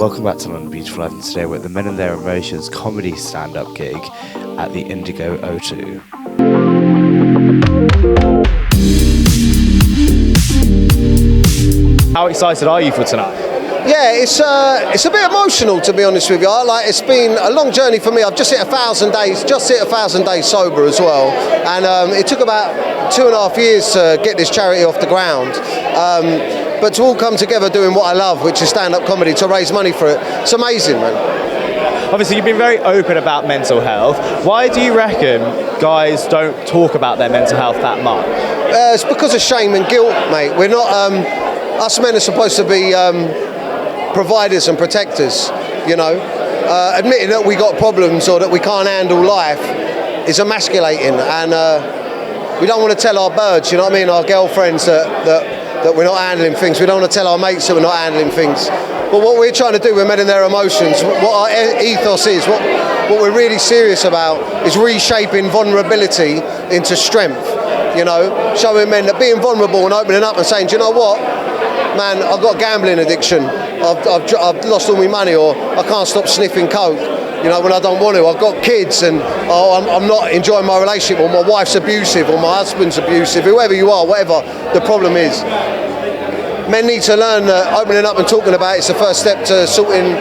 Welcome back to London Beautiful Live, and today we're at the Men and Their Emotions comedy stand-up gig at the Indigo O2. How excited are you for tonight? Yeah, it's a bit emotional, to be honest with you. It's been a long journey for me. I've just hit 1,000 days sober as well, and it took about 2.5 years to get this charity off the ground. But to all come together doing what I love, which is stand-up comedy, to raise money for it, it's amazing, man. Obviously, you've been very open about mental health. Why do you reckon guys don't talk about their mental health that much? It's because of shame and guilt, mate. We're not. Us men are supposed to be providers and protectors. You know, admitting that we got problems or that we can't handle life is emasculating, and we don't want to tell our birds. You know what I mean? Our girlfriends that we're not handling things. We don't want to tell our mates that we're not handling things. But what we're trying to do with Men and Their Emotions, what our ethos is, what we're really serious about is reshaping vulnerability into strength. You know, showing men that being vulnerable and opening up and saying, do you know what, man, I've got a gambling addiction. I've lost all my money, or I can't stop sniffing coke. You know, when I don't want to. I've got kids, and I'm not enjoying my relationship, or my wife's abusive, or my husband's abusive, whoever you are, whatever the problem is. Men need to learn that opening up and talking about it's the first step to sorting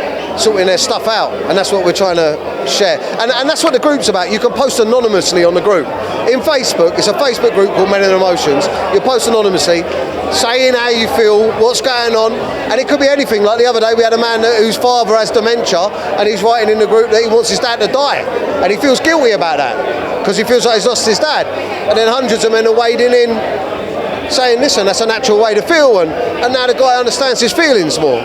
their stuff out, and that's what we're trying to share. And that's what the group's about. You can post anonymously on the group. In Facebook, it's a Facebook group called Men and Their Emotions. You post anonymously, saying how you feel, what's going on, and it could be anything. Like the other day, we had a man whose father has dementia, and he's writing in the group that he wants his dad to die, and he feels guilty about that because he feels like he's lost his dad. And then hundreds of men are wading in, saying, listen, that's a natural way to feel, and now the guy understands his feelings more.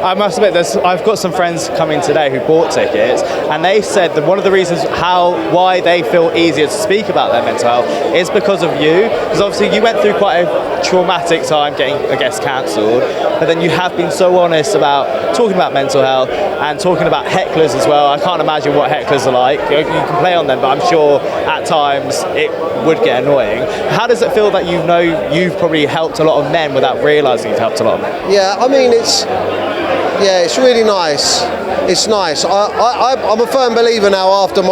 I must admit, I've got some friends coming today who bought tickets, and they said that one of the reasons why they feel easier to speak about their mental health is because of you. Because obviously you went through quite a traumatic time getting, I guess, cancelled, but then you have been so honest about talking about mental health and talking about hecklers as well. I can't imagine what hecklers are like. You can play on them, but I'm sure at times it would get annoying. How does it feel that you've probably helped a lot of men without realising you've helped a lot of men? Yeah, I mean, it's really nice. It's nice. I'm a firm believer now after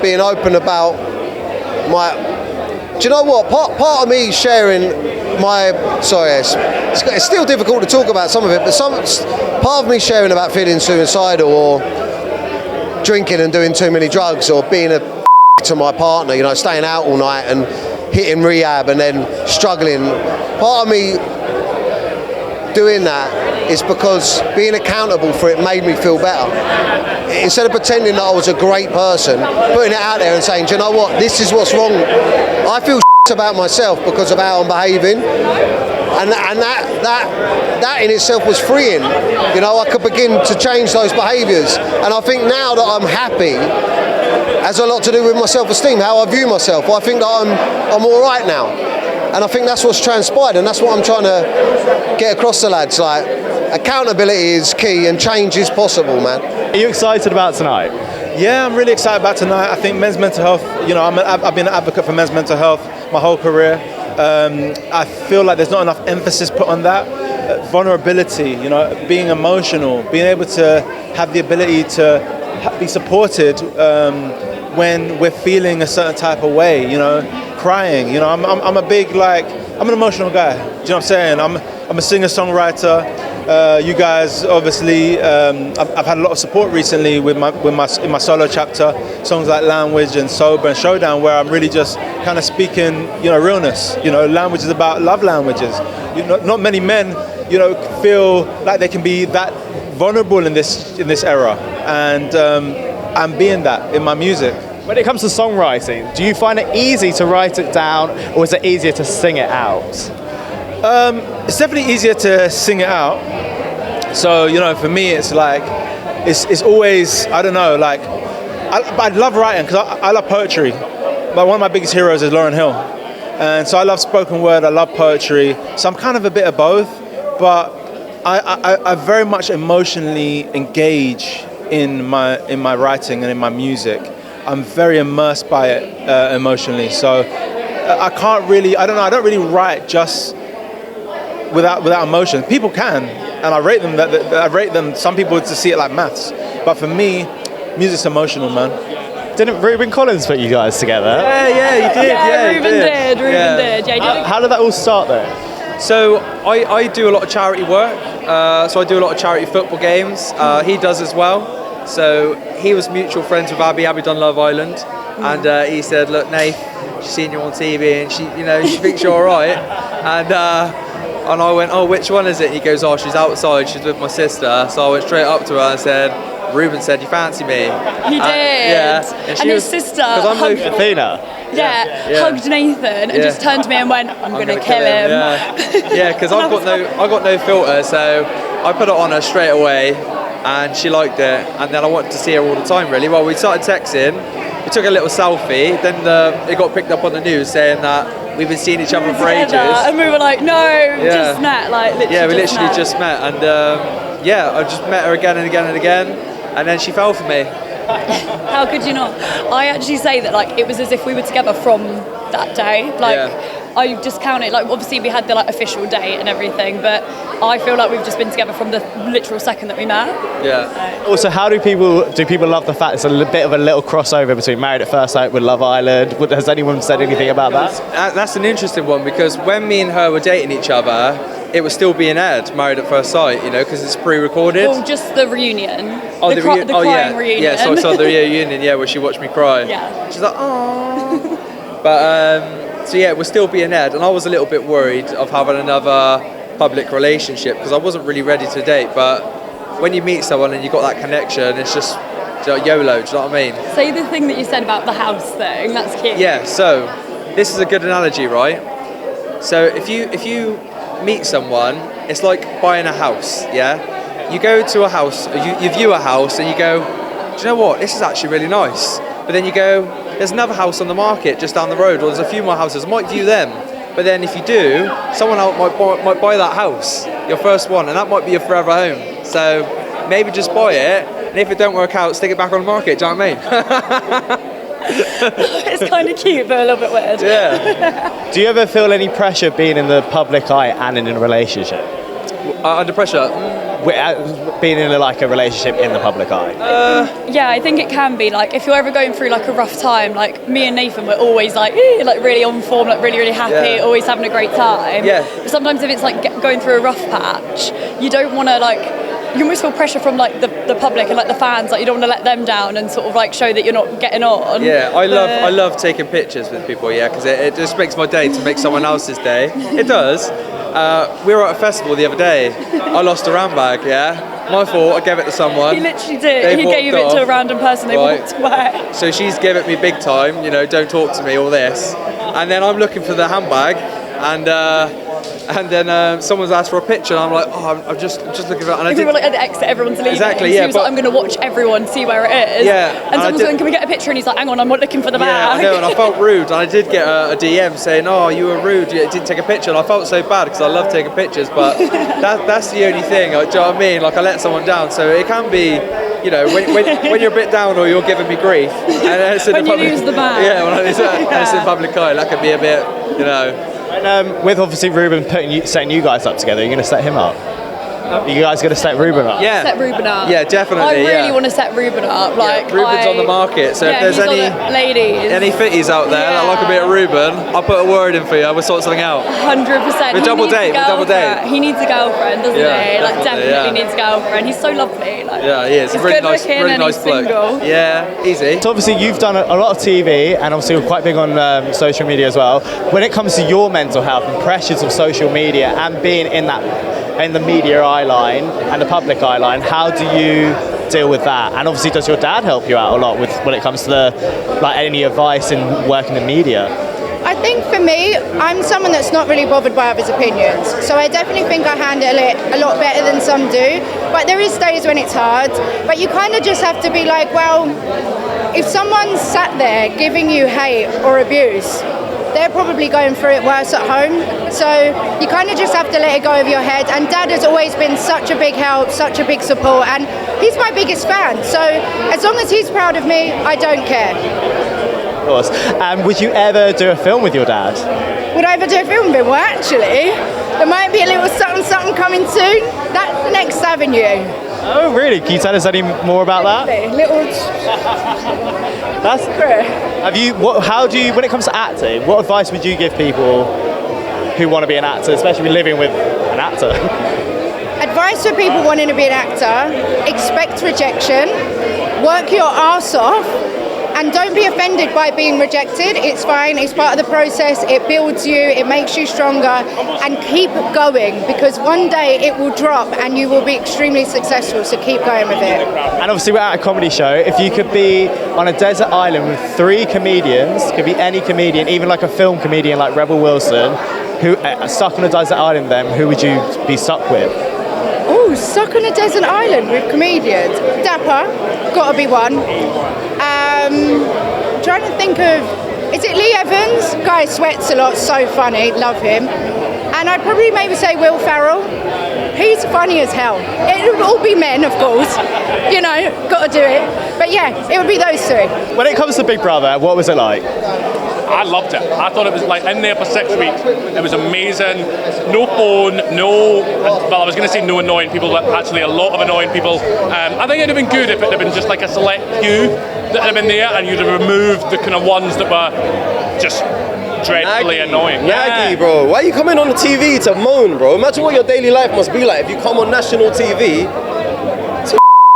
being open about my. Do you know what? Part of me sharing it's still difficult to talk about some of it, but part of me sharing about feeling suicidal or drinking and doing too many drugs or being a to my partner, you know, staying out all night and hitting rehab and then struggling. Part of me doing that is because being accountable for it made me feel better. Instead of pretending that I was a great person, putting it out there and saying, do you know what, this is what's wrong. I feel about myself because of how I'm behaving, and that in itself was freeing. You know, I could begin to change those behaviours, and I think now that I'm happy has a lot to do with my self-esteem, how I view myself. I think that I'm all right now. And I think that's what's transpired, and that's what I'm trying to get across to lads. Like, accountability is key, and change is possible, man. Are you excited about tonight? Yeah, I'm really excited about tonight. I think men's mental health, you know, I've been an advocate for men's mental health my whole career. I feel like there's not enough emphasis put on that. Vulnerability, you know, being emotional, being able to have the ability to be supported when we're feeling a certain type of way, you know, crying. You know, I'm an emotional guy. Do you know what I'm saying? I'm a singer-songwriter. You guys, obviously, I've had a lot of support recently in my solo chapter, songs like Language and Sober and Showdown, where I'm really just kind of speaking, you know, realness. You know, language is about love languages. You know, not many men, you know, feel like they can be that vulnerable in this era, and I'm being that in my music. When it comes to songwriting, do you find it easy to write it down, or is it easier to sing it out? It's definitely easier to sing it out. So, you know, for me, it's like, it's always, I don't know, like, I love writing because I love poetry. But one of my biggest heroes is Lauryn Hill. And so I love spoken word, I love poetry. So I'm kind of a bit of both, but I very much emotionally engage in my writing and in my music. I'm very immersed by it emotionally. So I don't really write just without emotion. People can, and I rate them. I rate them. Some people to see it like maths, but for me, music's emotional, man. Didn't Ruben Collins put you guys together? Yeah, he did. Ruben did. Ruben did. Yeah, How did that all start though? So I do a lot of charity work. So I do a lot of charity football games. He does as well. So he was mutual friends with Abi. Abi done Love Island, and he said, "Look, Nath, she's seen you on TV, and she thinks you're all right." And I went, "Oh, which one is it?" He goes, "Oh, she's outside. She's with my sister." So I went straight up to her and said, "Ruben said you fancy me." He did. Yeah. And his sister hugged Athena. hugged Nathan and just turned to me and went, "I'm gonna kill him." Yeah, because I got no filter, so I put it on her straight away, and she liked it. And then I wanted to see her all the time, really. Well, we started texting. We took a little selfie. Then it got picked up on the news saying that we've been seeing each other for ages. And we were like, "No, we just met." Like literally. Yeah, we literally just met, and I just met her again and again and again, and then she fell for me. How could you not? I actually say that like it was as if we were together from that day. Like I just count it like obviously we had the like official date and everything, but I feel like we've just been together from the literal second that we met. Yeah. Also, how do people love the fact it's a bit of a little crossover between Married at First Sight with Love Island? Has anyone said anything about that? That's an interesting one because when me and her were dating each other, it was still being aired, Married at First Sight, because it's pre-recorded. Well, just the reunion. Oh, the crying reunion. Yeah, so I saw the reunion, where she watched me cry. Yeah. She's like, oh. But, so it was still being aired, and I was a little bit worried of having another public relationship because I wasn't really ready to date, but when you meet someone and you've got that connection, it's just YOLO, do you know what I mean? Say the thing that you said about the house thing, that's cute. Yeah, so this is a good analogy, right? So if you meet someone, it's like buying a house, yeah? You go to a house, you view a house and you go, do you know what, this is actually really nice. But then you go, there's another house on the market just down the road, or there's a few more houses, I might view them. But then if you do, someone else might buy that house, your first one, and that might be your forever home. So maybe just buy it, and if it don't work out, stick it back on the market, do you know what I mean? It's kind of cute, but a little bit weird. Yeah. Do you ever feel any pressure being in the public eye and in a relationship? Under pressure? Being in a relationship in the public eye? Yeah, I think it can be. Like, if you're ever going through like a rough time, like me and Nathan were always like really on form, like really, really happy, always having a great time. Yeah. But sometimes if it's like going through a rough patch, you don't want to you almost feel pressure from like the public and like the fans, like you don't want to let them down and sort of like show that you're not getting on. Yeah, I love taking pictures with people, because it just makes my day to make someone else's day. It does. We were at a festival the other day. I lost a handbag, my fault, I gave it to someone. He literally did. He gave it to a random person, they walked away. So she's given me big time, don't talk to me, all this. And then I'm looking for the handbag and then someone's asked for a picture, and I'm like, I'm just looking for it. And I we were like at the exit, everyone's leaving. Exactly, so he was like, I'm going to watch everyone, see where it is. Yeah. And someone's going, can we get a picture? And he's like, hang on, I'm not looking for the bag. Yeah, I know, and I felt rude. And I did get a DM saying, oh, you were rude, you didn't take a picture. And I felt so bad because I love taking pictures, but that's the only thing, do you know what I mean? Like, I let someone down. So it can be, when you're a bit down or you're giving me grief. And it's in when the public, you lose the bag. Yeah, when it's in public eye, that could be a bit, And with obviously Ruben setting you guys up together, you're going to set him up? Are you guys going to set Ruben up? Yeah. Set Ruben up. Yeah, definitely. I really want to set Ruben up. Ruben's on the market, so if there's any fitties out there that like a bit of Ruben, I'll put a word in for you. We'll sort something out. 100%. We'll double date. He needs a girlfriend, doesn't he? Definitely needs a girlfriend. He's so lovely. Yeah, he is. He's really good nice, looking really and nice he's bloke. single. Yeah, easy. So obviously you've done a lot of TV, and obviously you're quite big on social media as well. When it comes to your mental health and pressures of social media and being in the media eye line and the public eye line, how do you deal with that? And obviously, does your dad help you out a lot with when it comes to any advice in working in media? I think for me, I'm someone that's not really bothered by others' opinions. So I definitely think I handle it a lot better than some do. But there is days when it's hard. But you kind of just have to be like, well, if someone's sat there giving you hate or abuse, they're probably going through it worse at home. So you kind of just have to let it go over your head. And Dad has always been such a big help, such a big support. And he's my biggest fan. So as long as he's proud of me, I don't care. Of course. And would you ever do a film with your dad? Would I ever do a film with him? Well, actually, There might be a little something coming soon. That's the next avenue. Oh, really? Can you tell us any more about that? Little. That's great. How do you, when it comes to acting, what advice would you give people who want to be an actor, especially living with an actor? Advice for people wanting to be an actor: expect rejection, work your arse off, and don't be offended by being rejected. It's fine, it's part of the process, it builds you, it makes you stronger, and keep going, because one day it will drop and you will be extremely successful, so keep going with it. And obviously we're at a comedy show. If you could be on a desert island with 3 comedians, could be any comedian, even like a film comedian like Rebel Wilson, who stuck on a desert island then, who would you be stuck with? Oh, stuck on a desert island with comedians. Dapper, gotta be one. Trying to think of, is it Lee Evans? Guy sweats a lot, so funny, love him. And I'd probably maybe say Will Ferrell. He's funny as hell. It would all be men, of course. You know, gotta do it. But yeah, it would be those 2. When it comes to Big Brother, what was it like? I loved it. I thought it was like in there for 6 weeks. It was amazing. No phone, well, I was going to say no annoying people, but actually a lot of annoying people. I think it'd have been good if it had been just like a select few that had been there, and you'd have removed the kind of ones that were just dreadfully annoying. Naggy, bro. Why are you coming on the TV to moan, bro? Imagine what your daily life must be like if you come on national TV.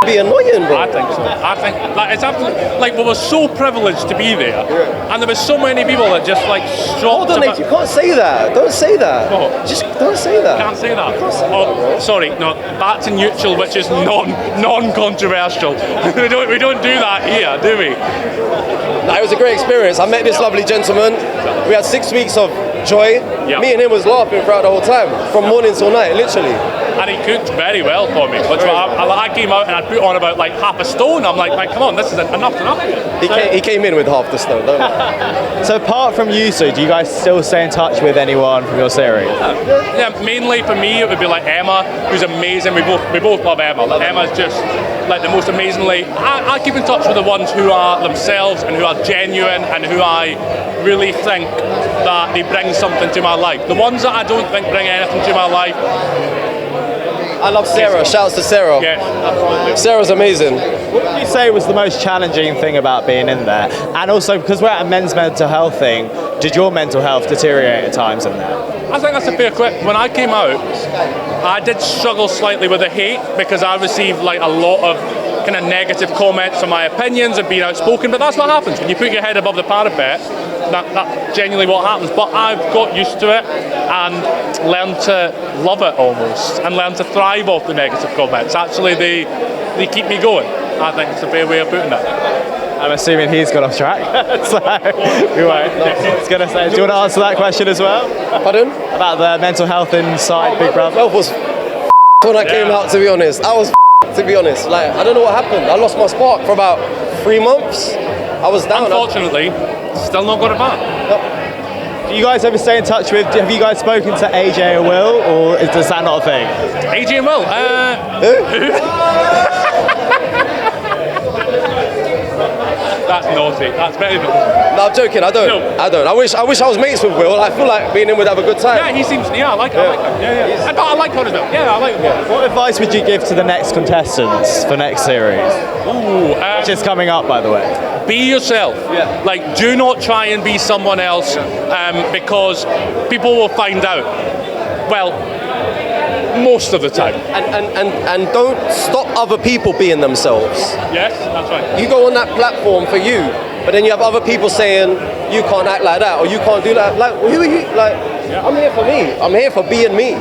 Be annoying, bro. I think so. I think like it's absolutely like we were so privileged to be there, and there were so many people that just like Hold on, mate, you can't say that. Don't say that. What? Just don't say that. Can't say that. Can't say that, sorry, no. Back to neutral, which is non-controversial. we don't do that here, do we? It was a great experience. I met this lovely gentleman. We had 6 weeks of joy. Yeah. Me and him was laughing throughout the whole time, from morning till night, literally. And he cooked very well for me. Which I came out and I put on about like half a stone. I'm like, come on, this is enough. He came in with half the stone, don't he? So apart from you two, do you guys still stay in touch with anyone from your series? Yeah, mainly for me it would be like Emma, who's amazing. We both love Emma. Emma's just like the most amazingly. I keep in touch with the ones who are themselves and who are genuine and who I really think that they bring something to my life. The ones that I don't think bring anything to my life. I love Sarah. Shouts to Sarah. Yeah, absolutely. Sarah's amazing. What would you say was the most challenging thing about being in there? And also, because we're at a men's mental health thing, did your mental health deteriorate at times in there? I think that's a fair question. When I came out, I did struggle slightly with the hate because I received like a lot of kind of negative comments on my opinions and being outspoken, but that's what happens when you put your head above the parapet. That's genuinely what happens. But I've got used to it and learned to love it almost, and learned to thrive off the negative comments. Actually, they keep me going. I think it's a fair way of putting it. I'm assuming he's gone off track, so we won't. I was going to say, do you want to answer that question as well? Pardon? About the mental health inside Big Brother? Well, was when I came out, to be honest. I was to be honest. Like, I don't know what happened. I lost my spark for about 3 months. I was down. Unfortunately, still not got it back. Do you guys ever stay in touch with, have you guys spoken to AJ or Will, or is that not a thing? AJ and Will? That's naughty. That's very naughty. No, I'm joking. I don't. No. I don't. I wish I was mates with Will. I feel like being in would have a good time. Yeah, he seems. Yeah, I like him. Yeah. I like her as well. Yeah, I like him. Yeah. What advice would you give to the next contestants for next series? Which is coming up, by the way. Be yourself. Yeah. Like, do not try and be someone else, because people will find out. Well, most of the time. And don't stop other people being themselves. Yes, that's right. You go on that platform for you, but then you have other people saying you can't act like that or you can't do that. Like, who are you? Like, I'm here for me. I'm here for being me.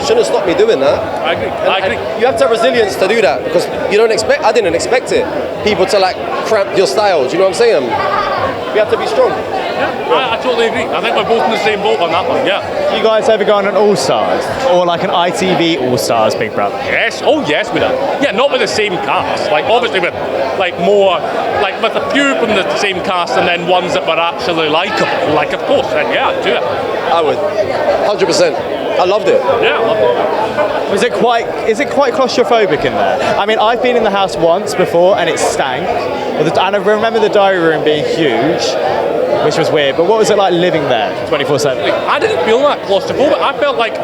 Shouldn't stop me doing that. I agree. And you have to have resilience to do that, because you don't expect. I didn't expect it. People to like cramp your style. Do you know what I'm saying? You have to be strong. Yeah, I totally agree. I think we're both in the same boat on that one. Yeah. You guys ever go on an All Stars or like an ITV All Stars Big Brother? Yes. Oh yes, we did. Yeah, not with the same cast. Like obviously with like more, like with a few from the same cast, and then ones that were actually likeable. Like of course, then yeah, I'd do it. I would. 100%. I loved it. Yeah, I loved it. Is it quite claustrophobic in there? I mean, I've been in the house once before and it stank. And I remember the diary room being huge. which was weird. But what was it like living there 24/7? I didn't feel that claustrophobic. I felt like,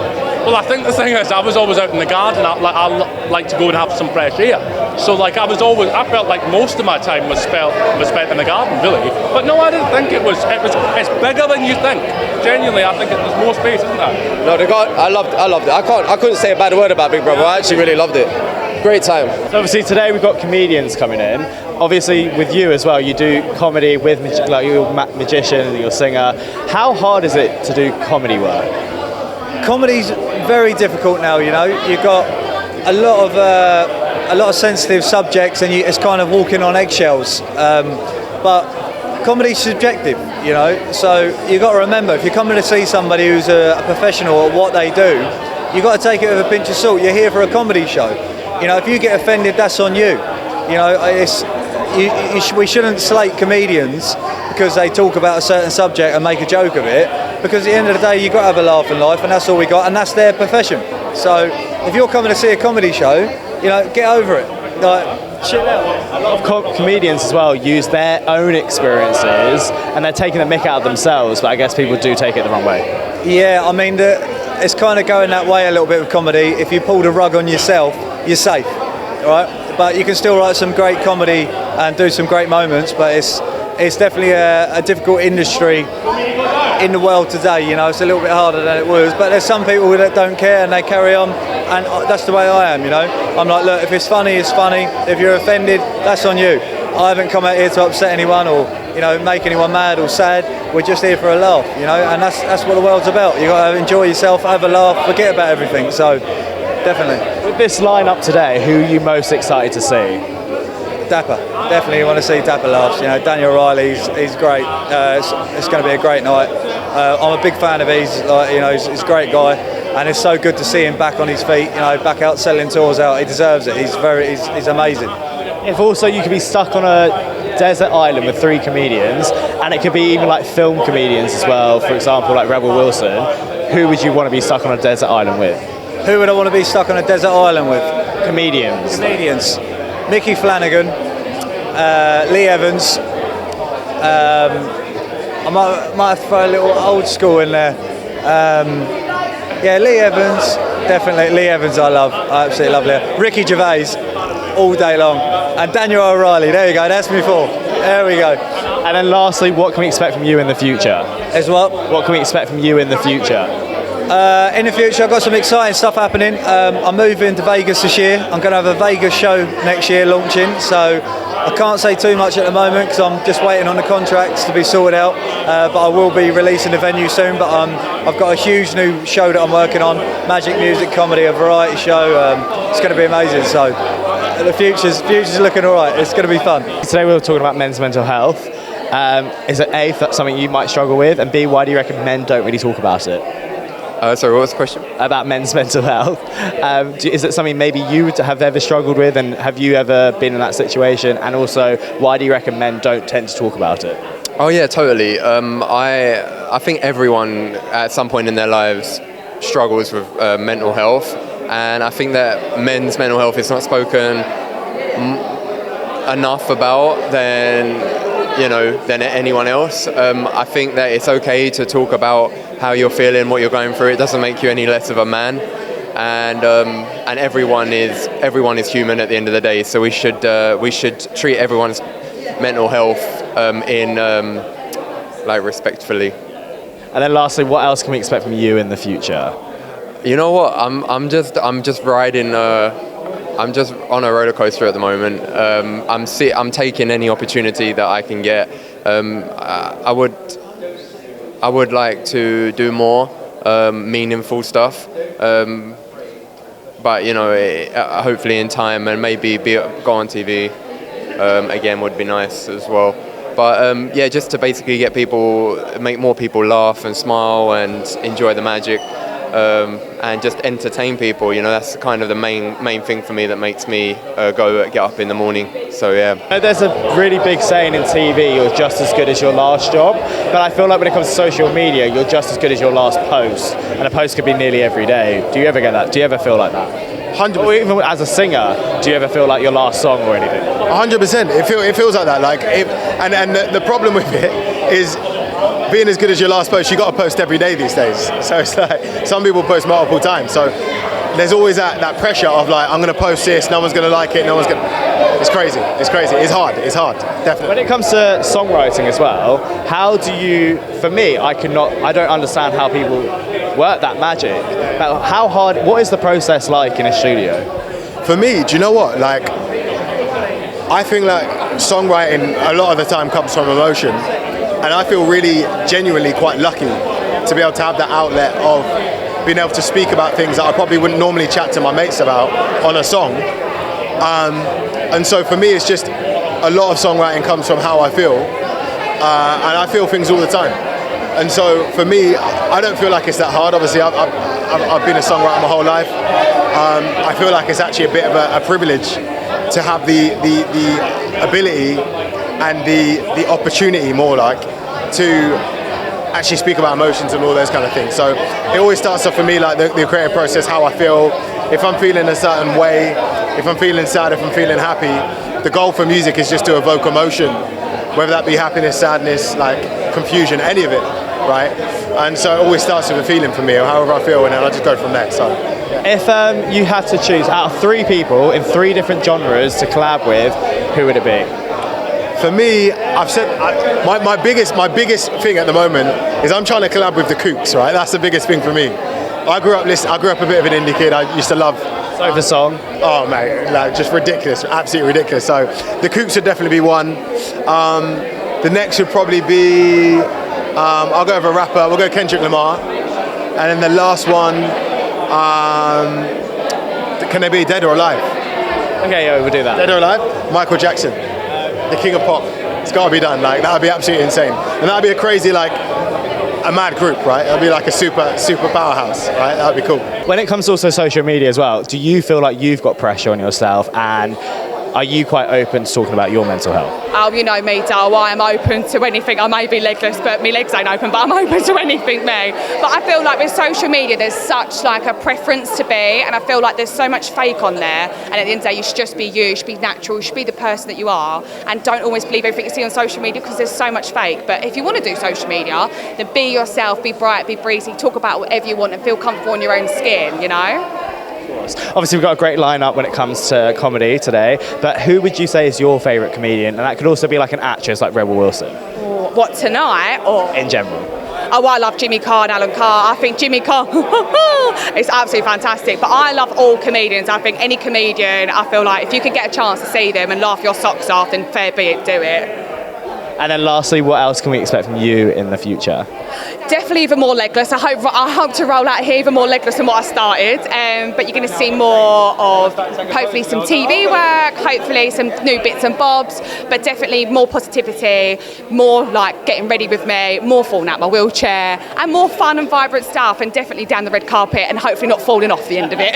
well, I think the thing is, I was always out in the garden. I like to go and have some fresh air. So like I felt like most of my time was spent in the garden, really. But no, I didn't think it's bigger than you think. Genuinely, I think there's more space, isn't there? No, I loved it. I couldn't say a bad word about Big Brother. I actually really loved it. Great time. So obviously today we've got comedians coming in. Obviously with you as well, you do comedy with like you're a magician and you're a singer. How hard is it to do comedy work? Comedy's very difficult now. You know, you've got a lot of sensitive subjects, and it's kind of walking on eggshells. But comedy's subjective, you know. So you've got to remember, if you're coming to see somebody who's a professional at what they do, you've got to take it with a pinch of salt. You're here for a comedy show. You know, if you get offended, that's on you. You know, we shouldn't slate comedians because they talk about a certain subject and make a joke of it. Because at the end of the day, you've got to have a laugh in life, and that's all we got, and that's their profession. So if you're coming to see a comedy show, you know, get over it. Like, chill out. A lot of comedians as well use their own experiences, and they're taking the mick out of themselves. But I guess people do take it the wrong way. Yeah, I mean, it's kind of going that way a little bit with comedy. If you pull the rug on yourself, you're safe, all right? But you can still write some great comedy and do some great moments, but it's definitely a difficult industry in the world today. You know, it's a little bit harder than it was, but there's some people that don't care and they carry on, and that's the way I am, you know. I'm like, look, if it's funny, it's funny. If you're offended, that's on you. I haven't come out here to upset anyone or, you know, make anyone mad or sad. We're just here for a laugh, you know, and that's what the world's about. You got to enjoy yourself, have a laugh, forget about everything. So, definitely. With this lineup today, who are you most excited to see? Dapper. Definitely want to see Dapper laughs. You know, Daniel Riley's he's great. It's going to be a great night. I'm a big fan of his. Like, you know, he's a great guy, and it's so good to see him back on his feet. You know, back out selling tours out. He deserves it. He's amazing. If also you could be stuck on a desert island with 3 comedians, and it could be even like film comedians as well, for example like Rebel Wilson, who would you want to be stuck on a desert island with? Who would I want to be stuck on a desert island with? Comedians. Mickey Flanagan, Lee Evans. I might have to throw a little old school in there. Yeah, Lee Evans, definitely. Lee Evans I love. I absolutely love Lee. Ricky Gervais, all day long. And Daniel O'Reilly, there you go, that's me 4. There we go. And then lastly, what can we expect from you in the future? As what? What can we expect from you in the future? In the future, I've got some exciting stuff happening. I'm moving to Vegas this year. I'm going to have a Vegas show next year launching, so I can't say too much at the moment because I'm just waiting on the contracts to be sorted out, but I will be releasing the venue soon. But I've got a huge new show that I'm working on, magic, music, comedy, a variety show. It's going to be amazing, so the future's looking all right. It's going to be fun. Today we were talking about men's mental health. Is it A, that's something you might struggle with, and B, why do you reckon men don't really talk about it? Sorry, what was the question? About men's mental health. Is it something maybe you have ever struggled with, and have you ever been in that situation? And also, why do you reckon men don't tend to talk about it? Oh yeah, totally. I think everyone at some point in their lives struggles with mental health, and I think that men's mental health is not spoken enough about than anyone else. I think that it's okay to talk about how you're feeling, what you're going through. It doesn't make you any less of a man, and everyone is human at the end of the day. So we should treat everyone's mental health respectfully. And then lastly, what else can we expect from you in the future? You know what? I'm just riding. I'm just on a roller coaster at the moment. I'm taking any opportunity that I can get. I would like to do more meaningful stuff, but hopefully in time, and maybe go on TV again would be nice as well. But just to basically make more people laugh and smile and enjoy the magic. And just entertain people, that's kind of the main thing for me that makes me get up in the morning. So yeah. There's a really big saying in TV, you're just as good as your last job, but I feel like when it comes to social media, you're just as good as your last post, and a post could be nearly every day. Do you ever get that? Do you ever feel like that? 100%. Or even as a singer, do you ever feel like your last song or anything? 100%. It feels like that. And the problem with it is, being as good as your last post, you got to post every day these days. So it's like some people post multiple times. So there's always that pressure of like, I'm going to post this, no one's going to like it, no one's going to... It's crazy. It's hard, definitely. When it comes to songwriting as well, how do you, for me, I don't understand how people work that magic. But how hard, what is the process like in a studio? For me, do you know what? Like, I think like songwriting a lot of the time comes from emotion. And I feel really genuinely quite lucky to be able to have that outlet of being able to speak about things that I probably wouldn't normally chat to my mates about on a song. And so for me, it's just a lot of songwriting comes from how I feel. And I feel things all the time. And so for me, I don't feel like it's that hard. Obviously, I've been a songwriter my whole life. I feel like it's actually a bit of a privilege to have the ability and the opportunity, more like, to actually speak about emotions and all those kind of things. So it always starts off for me like the creative process, how I feel. If I'm feeling a certain way, if I'm feeling sad, if I'm feeling happy, the goal for music is just to evoke emotion, whether that be happiness, sadness, like confusion, any of it, right? And so it always starts with a feeling for me, or however I feel, and then I just go from there. So yeah. If you had to choose out of 3 people in 3 different genres to collab with, who would it be? For me, I've said my biggest thing at the moment is I'm trying to collab with the Clvrk, right? That's the biggest thing for me. I grew up a bit of an indie kid. I used to love the song. Oh mate, like just ridiculous, absolutely ridiculous. So the Clvrk would definitely be one. The next would probably be I'll go with a rapper. We'll go Kendrick Lamar, and then the last one, can they be dead or alive? Okay, yeah, we'll do that. Dead or alive? Michael Jackson. The king of pop. It's got to be done. Like, that would be absolutely insane, and that would be a crazy, like, a mad group, right? It'll be like a super powerhouse, right? That would be cool. When it comes to also social media as well, do you feel like you've got pressure on yourself, and are you quite open to talking about your mental health? Oh, you know me, Dale. I am open to anything. I may be legless, but my legs ain't open, but I'm open to anything, me. But I feel like with social media, there's such like a preference to be, and I feel like there's so much fake on there. And at the end of the day, you should just be you, you should be natural, you should be the person that you are, and don't always believe everything you see on social media because there's so much fake. But if you want to do social media, then be yourself, be bright, be breezy, talk about whatever you want and feel comfortable in your own skin, you know? Obviously, we've got a great lineup when it comes to comedy today, but who would you say is your favourite comedian? And that could also be like an actress like Rebel Wilson. What, tonight or? In general. Oh, I love Jimmy Carr and Alan Carr. I think Jimmy Carr is absolutely fantastic. But I love all comedians. I think any comedian, I feel like if you can get a chance to see them and laugh your socks off, then fair be it, do it. And then lastly, what else can we expect from you in the future? Definitely even more legless. I hope to roll out here even more legless than what I started. But you're going to see more of hopefully some TV work, hopefully some new bits and bobs, but definitely more positivity, more like getting ready with me, more falling out my wheelchair, and more fun and vibrant stuff, and definitely down the red carpet and hopefully not falling off the end of it.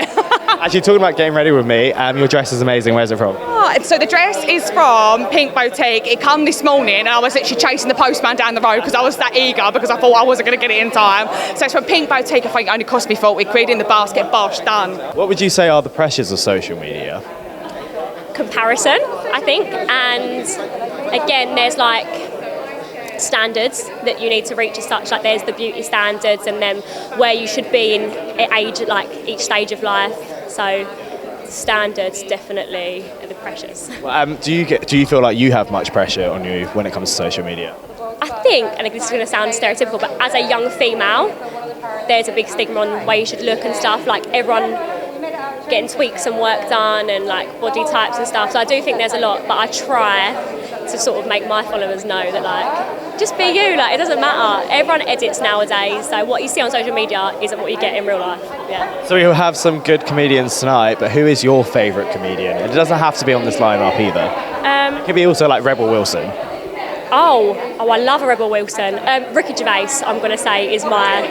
Actually, talking about getting ready with me, your dress is amazing. Where's it from? So the dress is from Pink Boutique. It came this morning and I was literally chasing the postman down the road because I was that eager because I thought I wasn't going to get it in time. So it's from Pink Boutique. I think it only cost me £40 in the basket. Bosh, done. What would you say are the pressures of social media? Comparison, I think, and again, there's like standards that you need to reach as such. Like there's the beauty standards, and then where you should be in age, like each stage of life. So standards definitely are the pressures. Do you feel like you have much pressure on you when it comes to social media? I think, and this is going to sound stereotypical, but as a young female, there's a big stigma on the way you should look and stuff. Like everyone getting tweaks and work done and like body types and stuff. So I do think there's a lot, but I try to sort of make my followers know that like just be you. Like it doesn't matter. Everyone edits nowadays, so what you see on social media isn't what you get in real life. Yeah. So we'll have some good comedians tonight, but who is your favourite comedian? It doesn't have to be on this lineup either. It could be also like Rebel Wilson. Oh, I love a Rebel Wilson. Ricky Gervais, I'm going to say, is my...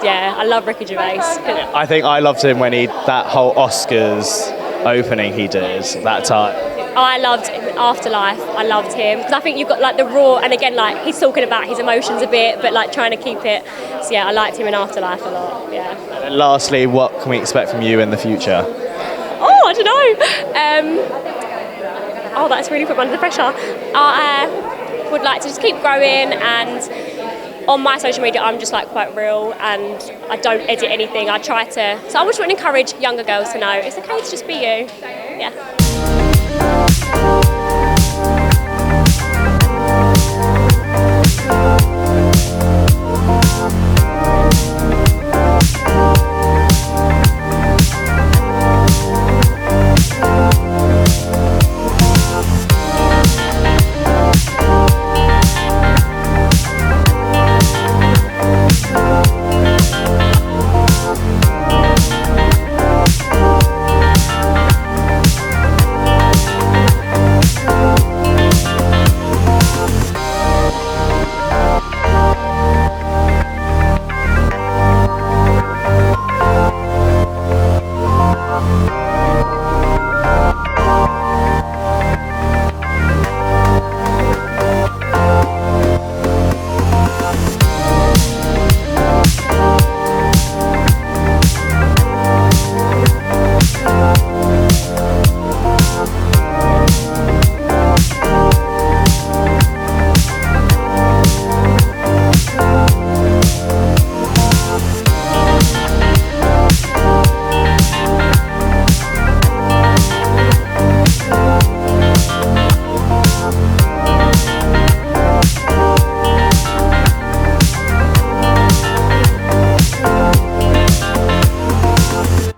Yeah, I love Ricky Gervais. I think I loved him when that whole Oscars opening he did that time. I loved Afterlife. I loved him because I think you've got like the raw, and again like he's talking about his emotions a bit, but like trying to keep it. So yeah, I liked him in Afterlife a lot. Yeah. And lastly, what can we expect from you in the future? Oh, I don't know. That's really put me under the pressure. I would like to just keep growing and on my social media, I'm just like quite real and I don't edit anything. I try to. So I just want to encourage younger girls to know it's okay to just be you. Yeah.